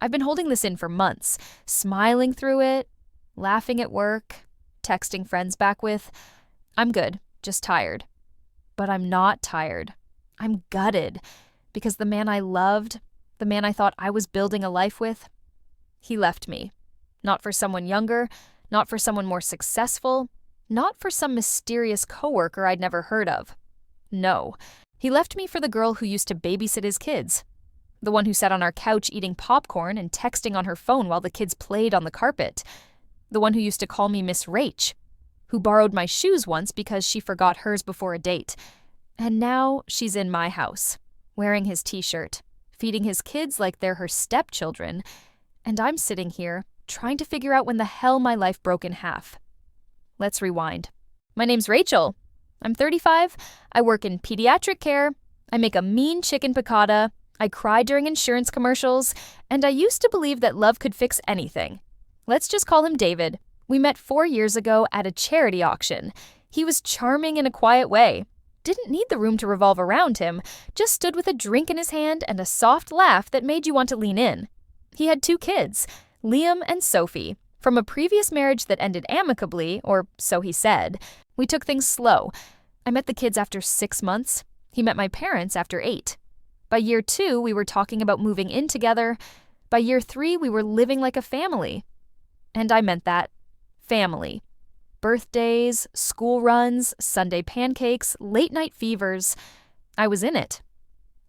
I've been holding this in for months, smiling through it, laughing at work, texting friends back with, "I'm good, just tired." But I'm not tired. I'm gutted because the man I loved, the man I thought I was building a life with, he left me. Not for someone younger, not for someone more successful, not for some mysterious coworker I'd never heard of. No, he left me for the girl who used to babysit his kids. The one who sat on our couch eating popcorn and texting on her phone while the kids played on the carpet. The one who used to call me Miss Rach. Who borrowed my shoes once because she forgot hers before a date. And now she's in my house, wearing his t-shirt, feeding his kids like they're her stepchildren, and I'm sitting here trying to figure out when the hell my life broke in half. Let's rewind. My name's Rachel. I'm 35, I work in pediatric care, I make a mean chicken piccata, I cry during insurance commercials, and I used to believe that love could fix anything. Let's just call him David. We met 4 years ago at a charity auction. He was charming in a quiet way. Didn't need the room to revolve around him, just stood with a drink in his hand and a soft laugh that made you want to lean in. He had 2 kids, Liam and Sophie, from a previous marriage that ended amicably, or so he said. We took things slow. I met the kids after 6 months. He met my parents after 8. By year 2, we were talking about moving in together. By year 3, we were living like a family. And I meant that. Family. Birthdays, school runs, Sunday pancakes, late-night fevers. I was in it.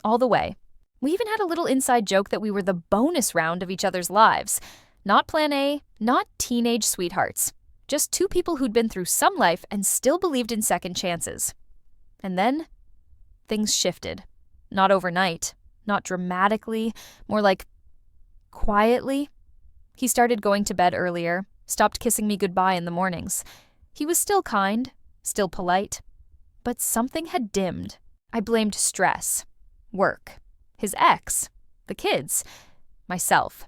All the way. We even had a little inside joke that we were the bonus round of each other's lives. Not plan A, not teenage sweethearts. Just 2 people who'd been through some life and still believed in second chances. And then, things shifted. Not overnight, not dramatically, more like quietly. He started going to bed earlier, stopped kissing me goodbye in the mornings. He was still kind, still polite, but something had dimmed. I blamed stress, work, his ex, the kids, myself.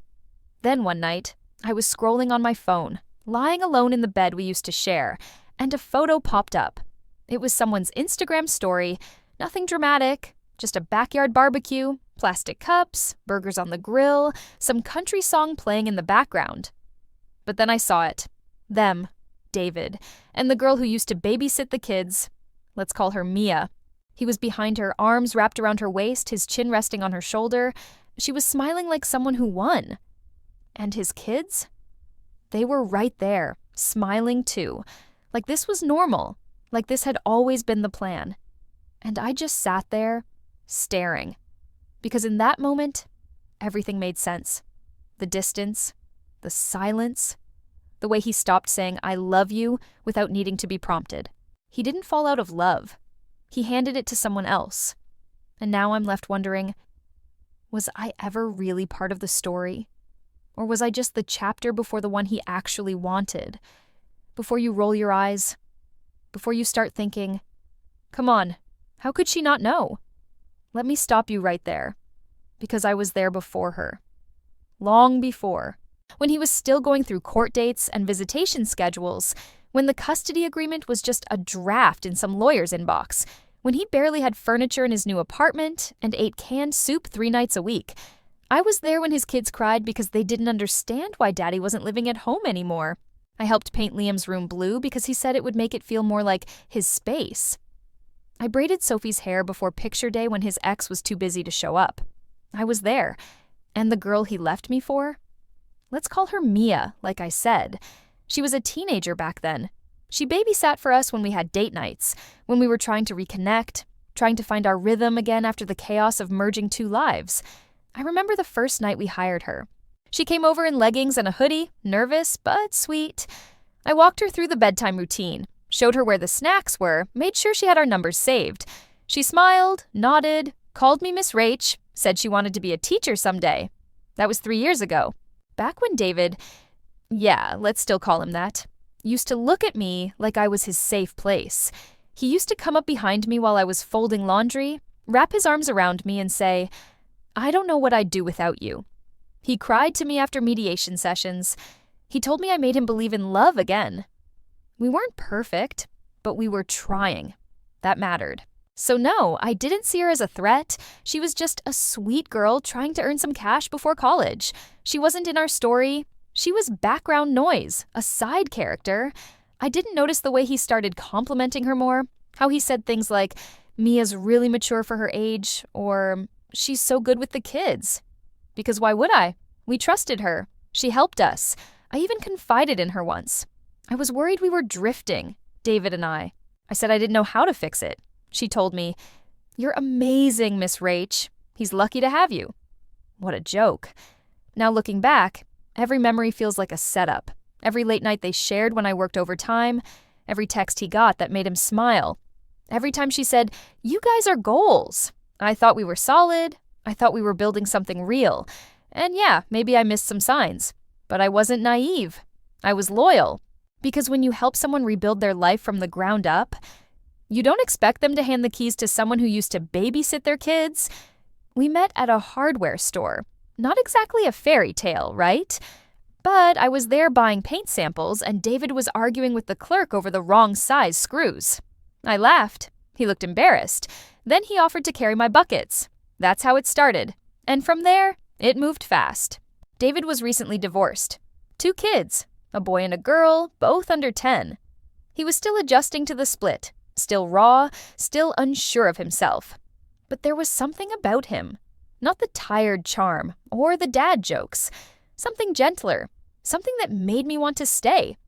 Then one night, I was scrolling on my phone, lying alone in the bed we used to share, and a photo popped up. It was someone's Instagram story, nothing dramatic, just a backyard barbecue, plastic cups, burgers on the grill, some country song playing in the background. But then I saw it. Them, David, and the girl who used to babysit the kids. Let's call her Mia. He was behind her, arms wrapped around her waist, his chin resting on her shoulder. She was smiling like someone who won. And his kids? They were right there, smiling too. Like this was normal. Like this had always been the plan. And I just sat there, staring. Because in that moment, everything made sense. The distance, the silence, the way he stopped saying, "I love you," without needing to be prompted. He didn't fall out of love. He handed it to someone else. And now I'm left wondering, was I ever really part of the story? Or was I just the chapter before the one he actually wanted? Before you roll your eyes, before you start thinking, come on, how could she not know? Let me stop you right there, because I was there before her. Long before. When he was still going through court dates and visitation schedules, when the custody agreement was just a draft in some lawyer's inbox, when he barely had furniture in his new apartment and ate canned soup 3 nights a week. I was there when his kids cried because they didn't understand why Daddy wasn't living at home anymore. I helped paint Liam's room blue because he said it would make it feel more like his space. I braided Sophie's hair before picture day when his ex was too busy to show up. I was there. And the girl he left me for? Let's call her Mia, like I said. She was a teenager back then. She babysat for us when we had date nights, when we were trying to reconnect, trying to find our rhythm again after the chaos of merging 2 lives. I remember the first night we hired her. She came over in leggings and a hoodie, nervous but sweet. I walked her through the bedtime routine, showed her where the snacks were, made sure she had our numbers saved. She smiled, nodded, called me Miss Rach, said she wanted to be a teacher someday. That was 3 years ago. Back when David, yeah, let's still call him that, used to look at me like I was his safe place. He used to come up behind me while I was folding laundry, wrap his arms around me and say, "I don't know what I'd do without you." He cried to me after mediation sessions. He told me I made him believe in love again. We weren't perfect, but we were trying. That mattered. So no, I didn't see her as a threat. She was just a sweet girl trying to earn some cash before college. She wasn't in our story. She was background noise, a side character. I didn't notice the way he started complimenting her more, how he said things like, "Mia's really mature for her age," or "She's so good with the kids." Because why would I? We trusted her. She helped us. I even confided in her once. I was worried we were drifting, David and I. I said I didn't know how to fix it. She told me, "You're amazing, Miss Rach. He's lucky to have you." What a joke. Now looking back, every memory feels like a setup. Every late night they shared when I worked overtime, every text he got that made him smile. Every time she said, "You guys are goals." I thought we were solid. I thought we were building something real. And yeah, maybe I missed some signs. But I wasn't naive. I was loyal. Because when you help someone rebuild their life from the ground up, you don't expect them to hand the keys to someone who used to babysit their kids. We met at a hardware store. Not exactly a fairy tale, right? But I was there buying paint samples, and David was arguing with the clerk over the wrong size screws. I laughed. He looked embarrassed. Then he offered to carry my buckets. That's how it started. And from there, it moved fast. David was recently divorced. 2 kids, a boy and a girl, both under 10. He was still adjusting to the split, still raw, still unsure of himself. But there was something about him. Not the tired charm or the dad jokes. Something gentler. Something that made me want to stay.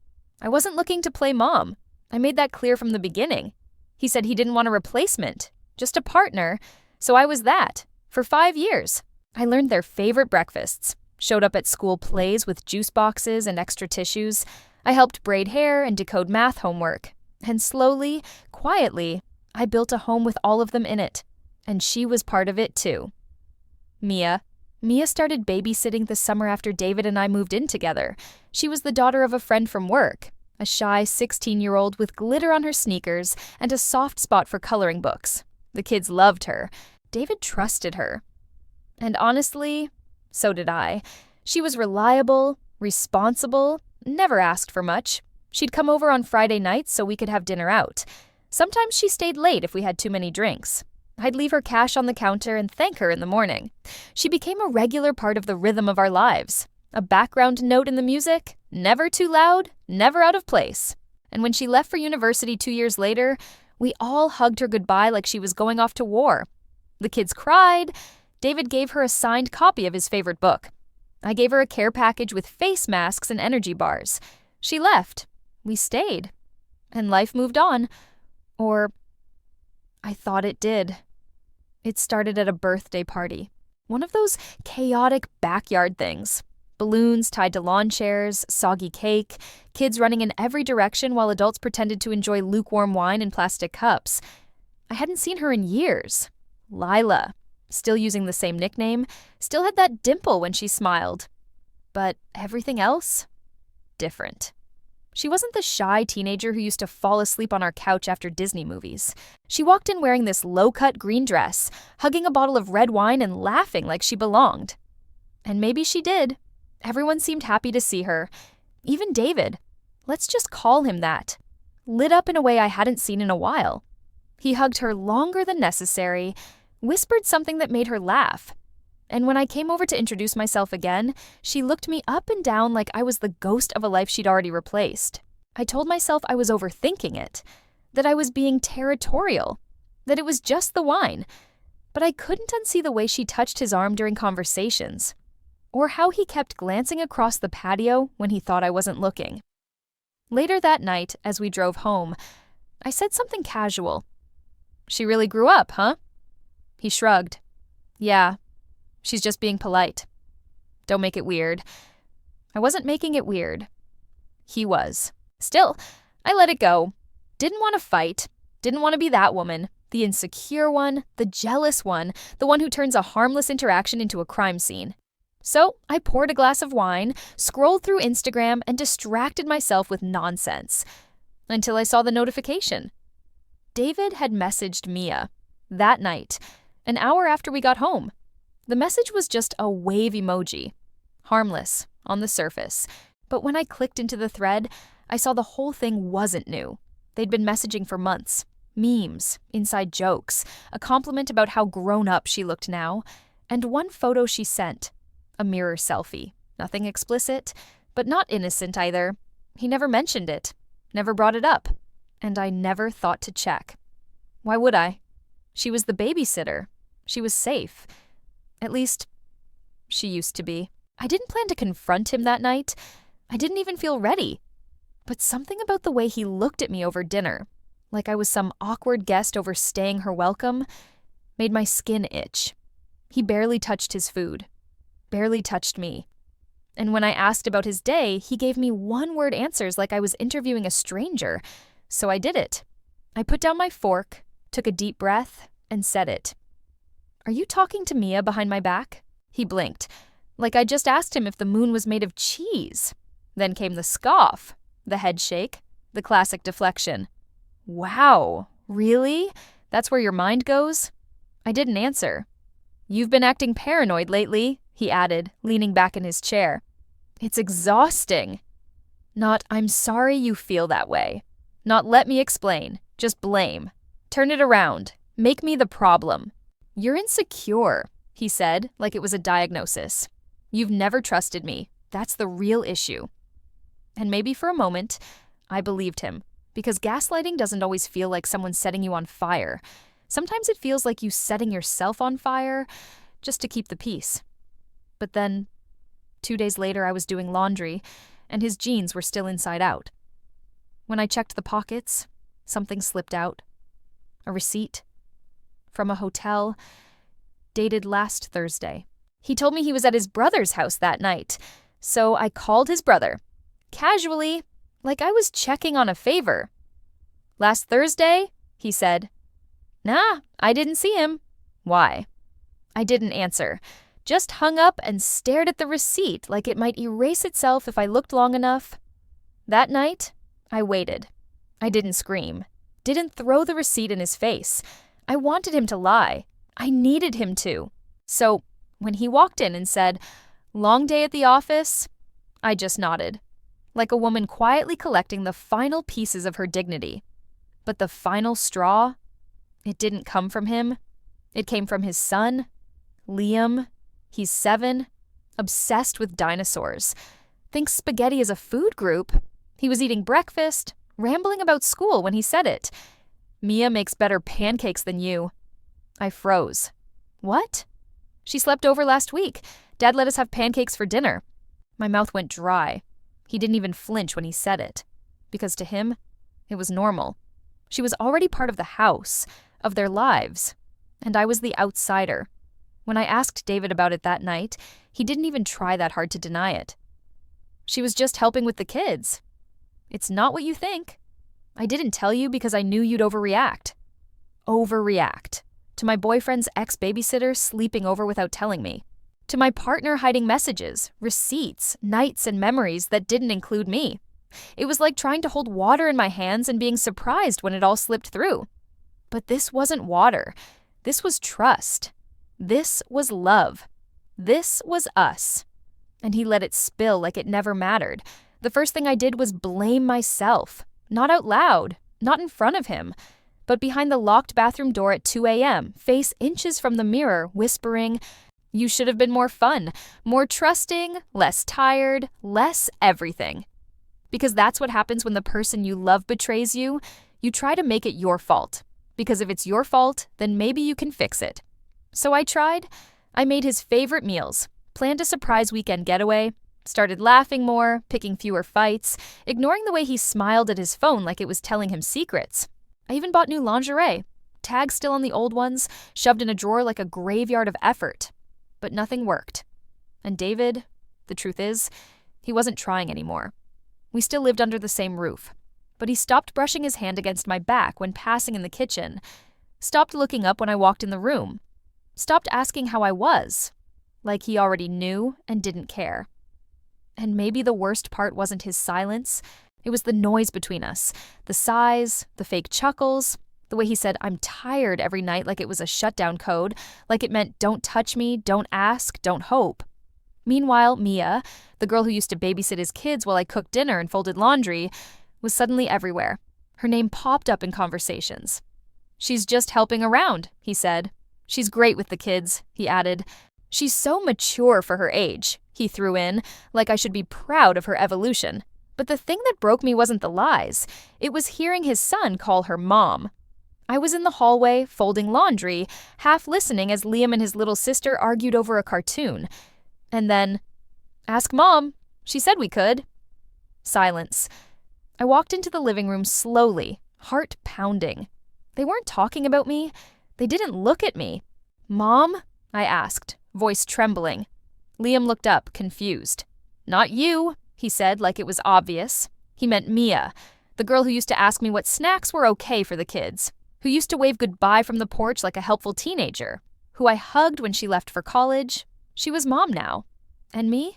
I wasn't looking to play mom. I made that clear from the beginning. He said he didn't want a replacement, just a partner. So I was that, for 5 years. I learned their favorite breakfasts, showed up at school plays with juice boxes and extra tissues. I helped braid hair and decode math homework. And slowly, quietly, I built a home with all of them in it. And she was part of it too. Mia. Mia started babysitting the summer after David and I moved in together. She was the daughter of a friend from work, a shy 16-year-old with glitter on her sneakers and a soft spot for coloring books. The kids loved her. David trusted her. And honestly, so did I. She was reliable, responsible, never asked for much. She'd come over on Friday nights so we could have dinner out. Sometimes she stayed late if we had too many drinks. I'd leave her cash on the counter and thank her in the morning. She became a regular part of the rhythm of our lives. A background note in the music, never too loud, never out of place. And when she left for university 2 years later, we all hugged her goodbye like she was going off to war. The kids cried. David gave her a signed copy of his favorite book. I gave her a care package with face masks and energy bars. She left. We stayed. And life moved on. Or I thought it did. It started at a birthday party. One of those chaotic backyard things. Balloons tied to lawn chairs, soggy cake, kids running in every direction while adults pretended to enjoy lukewarm wine in plastic cups. I hadn't seen her in years. Lila, still using the same nickname, still had that dimple when she smiled. But everything else? Different. She wasn't the shy teenager who used to fall asleep on our couch after Disney movies. She walked in wearing this low-cut green dress, hugging a bottle of red wine and laughing like she belonged. And maybe she did. Everyone seemed happy to see her. Even David. Let's just call him that. Lit up in a way I hadn't seen in a while. He hugged her longer than necessary, whispered something that made her laugh. And when I came over to introduce myself again, she looked me up and down like I was the ghost of a life she'd already replaced. I told myself I was overthinking it, that I was being territorial, that it was just the wine. But I couldn't unsee the way she touched his arm during conversations, or how he kept glancing across the patio when he thought I wasn't looking. Later that night, as we drove home, I said something casual. "She really grew up, huh?" He shrugged. "Yeah. She's just being polite. Don't make it weird." I wasn't making it weird. He was. Still, I let it go. Didn't want to fight. Didn't want to be that woman. The insecure one, the jealous one, the one who turns a harmless interaction into a crime scene. So I poured a glass of wine, scrolled through Instagram, and distracted myself with nonsense. Until I saw the notification. David had messaged Mia. That night. An hour after we got home. The message was just a wave emoji. Harmless, on the surface. But when I clicked into the thread, I saw the whole thing wasn't new. They'd been messaging for months. Memes, inside jokes, a compliment about how grown up she looked now, and one photo she sent, a mirror selfie. Nothing explicit, but not innocent either. He never mentioned it, never brought it up, and I never thought to check. Why would I? She was the babysitter. She was safe. At least, she used to be. I didn't plan to confront him that night. I didn't even feel ready. But something about the way he looked at me over dinner, like I was some awkward guest overstaying her welcome, made my skin itch. He barely touched his food, barely touched me. And when I asked about his day, he gave me one-word answers like I was interviewing a stranger. So I did it. I put down my fork, took a deep breath, and said it. "Are you talking to Mia behind my back?" He blinked, like I just asked him if the moon was made of cheese. Then came the scoff, the head shake, the classic deflection. "Wow, really? That's where your mind goes?" I didn't answer. "You've been acting paranoid lately," he added, leaning back in his chair. "It's exhausting." Not, "I'm sorry you feel that way." Not, "Let me explain." Just blame. Turn it around. Make me the problem. "You're insecure," he said, like it was a diagnosis. "You've never trusted me. That's the real issue." And maybe for a moment, I believed him, because gaslighting doesn't always feel like someone setting you on fire. Sometimes it feels like you setting yourself on fire just to keep the peace. But then, 2 days later, I was doing laundry, and his jeans were still inside out. When I checked the pockets, something slipped out. A receipt from a hotel, dated last Thursday. He told me he was at his brother's house that night, so I called his brother, casually, like I was checking on a favor. "Last Thursday?" he said. "Nah, I didn't see him." "Why?" I didn't answer, just hung up and stared at the receipt like it might erase itself if I looked long enough. That night, I waited. I didn't scream, didn't throw the receipt in his face. I wanted him to lie. I needed him to. So, when he walked in and said, "Long day at the office?" I just nodded, like a woman quietly collecting the final pieces of her dignity. But the final straw, it didn't come from him. It came from his son, Liam. He's 7, obsessed with dinosaurs. Thinks spaghetti is a food group. He was eating breakfast, rambling about school when he said it. "Mia makes better pancakes than you." I froze. "What?" "She slept over last week. Dad let us have pancakes for dinner." My mouth went dry. He didn't even flinch when he said it, because to him, it was normal. She was already part of the house, of their lives, and I was the outsider. When I asked David about it that night, he didn't even try that hard to deny it. "She was just helping with the kids." "It's not what you think. I didn't tell you because I knew you'd overreact." Overreact. To my boyfriend's ex-babysitter sleeping over without telling me. To my partner hiding messages, receipts, nights, and memories that didn't include me. It was like trying to hold water in my hands and being surprised when it all slipped through. But this wasn't water. This was trust. This was love. This was us. And he let it spill like it never mattered. The first thing I did was blame myself. Not out loud, not in front of him, but behind the locked bathroom door at 2 a.m., face inches from the mirror, whispering, "You should have been more fun, more trusting, less tired, less everything." Because that's what happens when the person you love betrays you. You try to make it your fault. Because if it's your fault, then maybe you can fix it. So I tried. I made his favorite meals, planned a surprise weekend getaway, started laughing more, picking fewer fights, ignoring the way he smiled at his phone like it was telling him secrets. I even bought new lingerie, tags still on the old ones, shoved in a drawer like a graveyard of effort. But nothing worked. And David, the truth is, he wasn't trying anymore. We still lived under the same roof. But he stopped brushing his hand against my back when passing in the kitchen, stopped looking up when I walked in the room, stopped asking how I was, like he already knew and didn't care. And maybe the worst part wasn't his silence. It was the noise between us, the sighs, the fake chuckles, the way he said, "I'm tired" every night like it was a shutdown code, like it meant don't touch me, don't ask, don't hope. Meanwhile, Mia, the girl who used to babysit his kids while I cooked dinner and folded laundry, was suddenly everywhere. Her name popped up in conversations. "She's just helping around," he said. "She's great with the kids," he added. "She's so mature for her age," he threw in, like I should be proud of her evolution. But the thing that broke me wasn't the lies. It was hearing his son call her mom. I was in the hallway, folding laundry, half listening as Liam and his little sister argued over a cartoon. And then, "Ask Mom. She said we could." Silence. I walked into the living room slowly, heart pounding. They weren't talking about me. They didn't look at me. "Mom?" I asked, voice trembling. Liam looked up, confused. "Not you," he said like it was obvious. He meant Mia, the girl who used to ask me what snacks were okay for the kids, who used to wave goodbye from the porch like a helpful teenager, who I hugged when she left for college. She was Mom now. And me?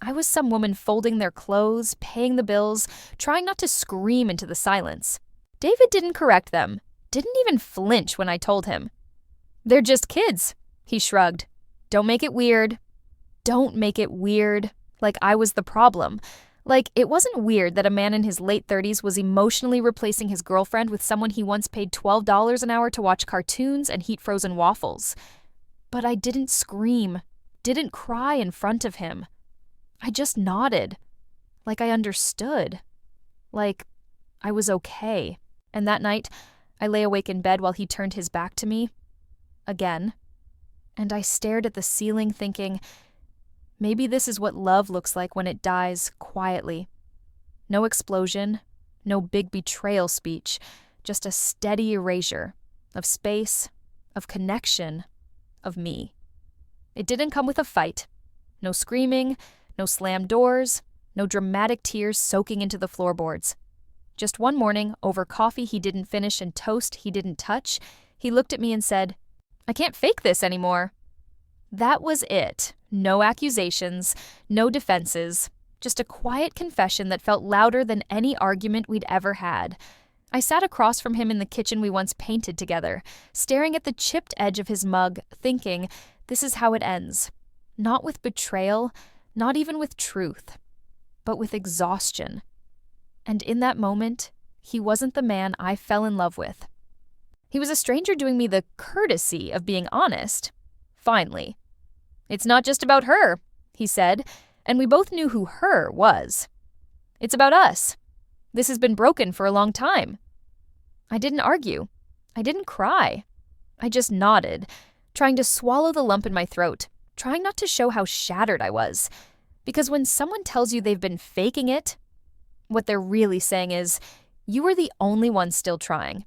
I was some woman folding their clothes, paying the bills, trying not to scream into the silence. David didn't correct them, didn't even flinch when I told him. "They're just kids," he shrugged. "Don't make it weird." Don't make it weird. Like I was the problem. Like it wasn't weird that a man in his late 30s was emotionally replacing his girlfriend with someone he once paid $12 an hour to watch cartoons and heat frozen waffles. But I didn't scream, didn't cry in front of him. I just nodded. Like I understood. Like I was okay. And that night, I lay awake in bed while he turned his back to me. Again. And I stared at the ceiling thinking, maybe this is what love looks like when it dies quietly. No explosion, no big betrayal speech, just a steady erasure of space, of connection, of me. It didn't come with a fight. No screaming, no slammed doors, no dramatic tears soaking into the floorboards. Just one morning, over coffee he didn't finish and toast he didn't touch, he looked at me and said, "I can't fake this anymore." That was it. No accusations, no defenses, just a quiet confession that felt louder than any argument we'd ever had. I sat across from him in the kitchen we once painted together, staring at the chipped edge of his mug, thinking, this is how it ends. Not with betrayal, not even with truth, but with exhaustion. And in that moment, he wasn't the man I fell in love with. He was a stranger doing me the courtesy of being honest. Finally. "It's not just about her," he said, and we both knew who her was. "It's about us. This has been broken for a long time." I didn't argue. I didn't cry. I just nodded, trying to swallow the lump in my throat, trying not to show how shattered I was. Because when someone tells you they've been faking it, what they're really saying is, you were the only one still trying.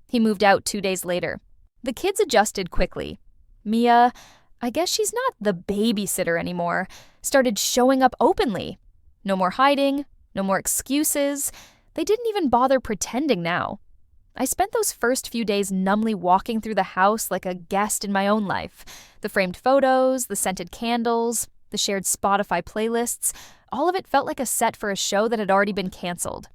He moved out 2 days later. The kids adjusted quickly. Mia, I guess she's not the babysitter anymore, started showing up openly. No more hiding, no more excuses. They didn't even bother pretending now. I spent those first few days numbly walking through the house like a guest in my own life. The framed photos, the scented candles, the shared Spotify playlists, all of it felt like a set for a show that had already been canceled.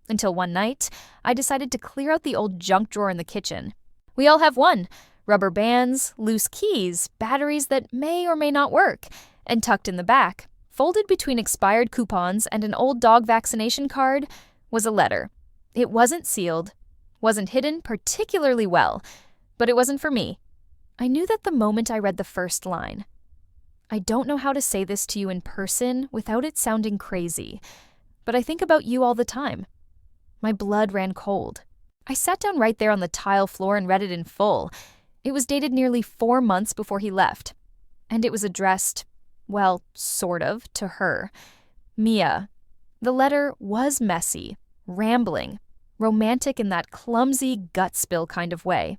Until one night, I decided to clear out the old junk drawer in the kitchen. We all have one. Rubber bands, loose keys, batteries that may or may not work, and tucked in the back, folded between expired coupons and an old dog vaccination card, was a letter. It wasn't sealed, wasn't hidden particularly well, but it wasn't for me. I knew that the moment I read the first line. I don't know how to say this to you in person without it sounding crazy, but I think about you all the time. My blood ran cold. I sat down right there on the tile floor and read it in full. It was dated nearly 4 months before he left, and it was addressed, well, sort of, to her. Mia. The letter was messy, rambling, romantic in that clumsy gut spill kind of way.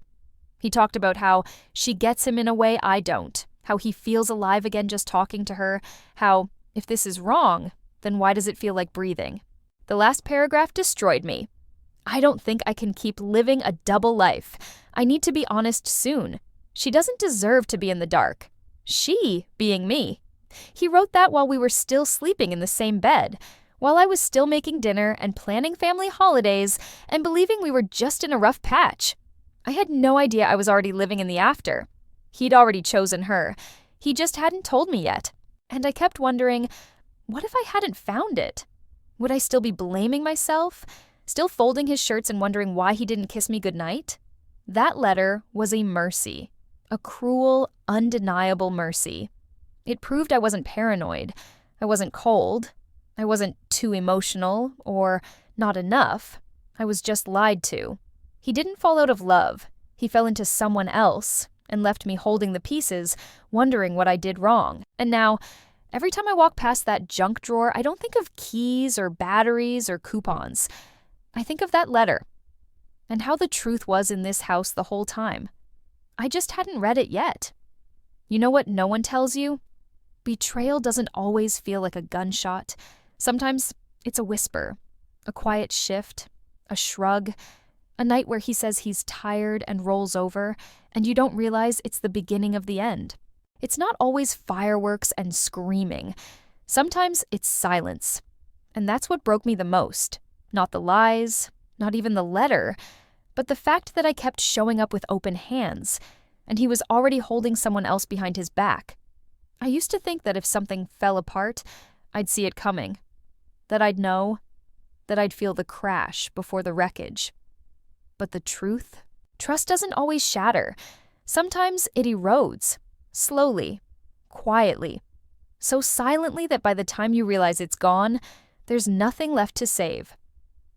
He talked about how she gets him in a way I don't, how he feels alive again just talking to her, how, if this is wrong, then why does it feel like breathing? The last paragraph destroyed me. I don't think I can keep living a double life. I need to be honest soon. She doesn't deserve to be in the dark. She being me. He wrote that while we were still sleeping in the same bed, while I was still making dinner and planning family holidays and believing we were just in a rough patch. I had no idea I was already living in the after. He'd already chosen her. He just hadn't told me yet. And I kept wondering, what if I hadn't found it? Would I still be blaming myself? Still folding his shirts and wondering why he didn't kiss me goodnight? That letter was a mercy, a cruel, undeniable mercy. It proved I wasn't paranoid, I wasn't cold, I wasn't too emotional or not enough. I was just lied to. He didn't fall out of love. He fell into someone else and left me holding the pieces, wondering what I did wrong. And now, every time I walk past that junk drawer, I don't think of keys or batteries or coupons. I think of that letter and how the truth was in this house the whole time. I just hadn't read it yet. You know what no one tells you? Betrayal doesn't always feel like a gunshot. Sometimes it's a whisper, a quiet shift, a shrug, a night where he says he's tired and rolls over, and you don't realize it's the beginning of the end. It's not always fireworks and screaming. Sometimes it's silence. And that's what broke me the most. Not the lies, not even the letter, but the fact that I kept showing up with open hands, and he was already holding someone else behind his back. I used to think that if something fell apart, I'd see it coming, that I'd know, that I'd feel the crash before the wreckage. But the truth? Trust doesn't always shatter. Sometimes it erodes, slowly, quietly, so silently that by the time you realize it's gone, there's nothing left to save.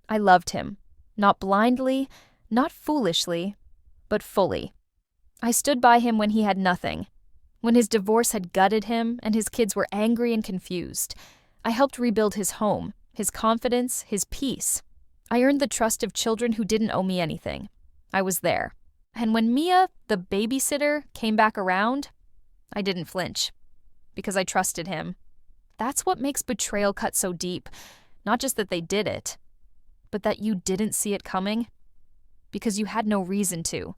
I loved him, not blindly, not foolishly, but fully. I stood by him when he had nothing, when his divorce had gutted him and his kids were angry and confused. I helped rebuild his home, his confidence, his peace. I earned the trust of children who didn't owe me anything. I was there. And when Mia, the babysitter, came back around, I didn't flinch, because I trusted him. That's what makes betrayal cut so deep. Not just that they did it, but that you didn't see it coming, because you had no reason to.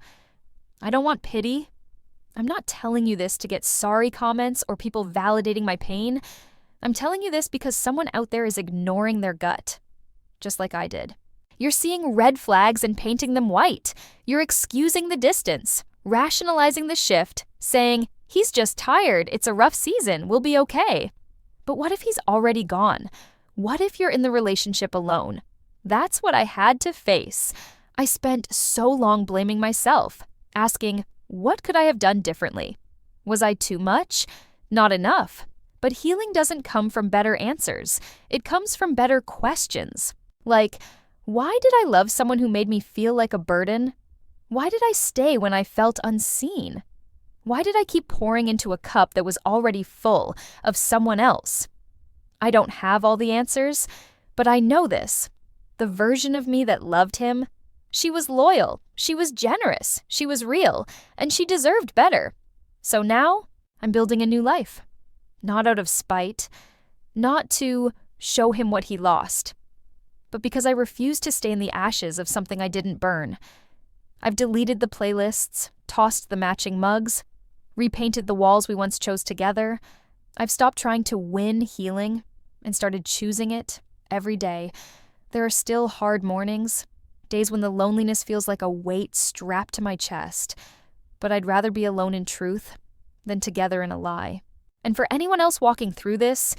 I don't want pity. I'm not telling you this to get sorry comments or people validating my pain. I'm telling you this because someone out there is ignoring their gut, just like I did. You're seeing red flags and painting them white. You're excusing the distance, rationalizing the shift, saying, he's just tired, it's a rough season, we'll be okay. But what if he's already gone? What if you're in the relationship alone? That's what I had to face. I spent so long blaming myself, asking, what could I have done differently? Was I too much? Not enough. But healing doesn't come from better answers. It comes from better questions. Like, why did I love someone who made me feel like a burden? Why did I stay when I felt unseen? Why did I keep pouring into a cup that was already full of someone else? I don't have all the answers, but I know this. The version of me that loved him, she was loyal, she was generous, she was real, and she deserved better. So now, I'm building a new life. Not out of spite, not to show him what he lost, but because I refuse to stay in the ashes of something I didn't burn. I've deleted the playlists, tossed the matching mugs, repainted the walls we once chose together. I've stopped trying to win healing and started choosing it every day. There are still hard mornings, days when the loneliness feels like a weight strapped to my chest, but I'd rather be alone in truth than together in a lie. And for anyone else walking through this,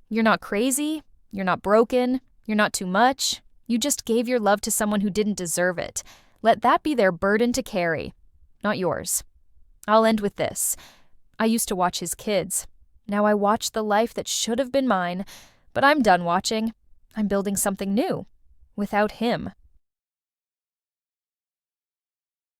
you're not crazy, you're not broken, you're not too much. You just gave your love to someone who didn't deserve it. Let that be their burden to carry, not yours. I'll end with this. I used to watch his kids. Now I watch the life that should have been mine, but I'm done watching. I'm building something new, without him.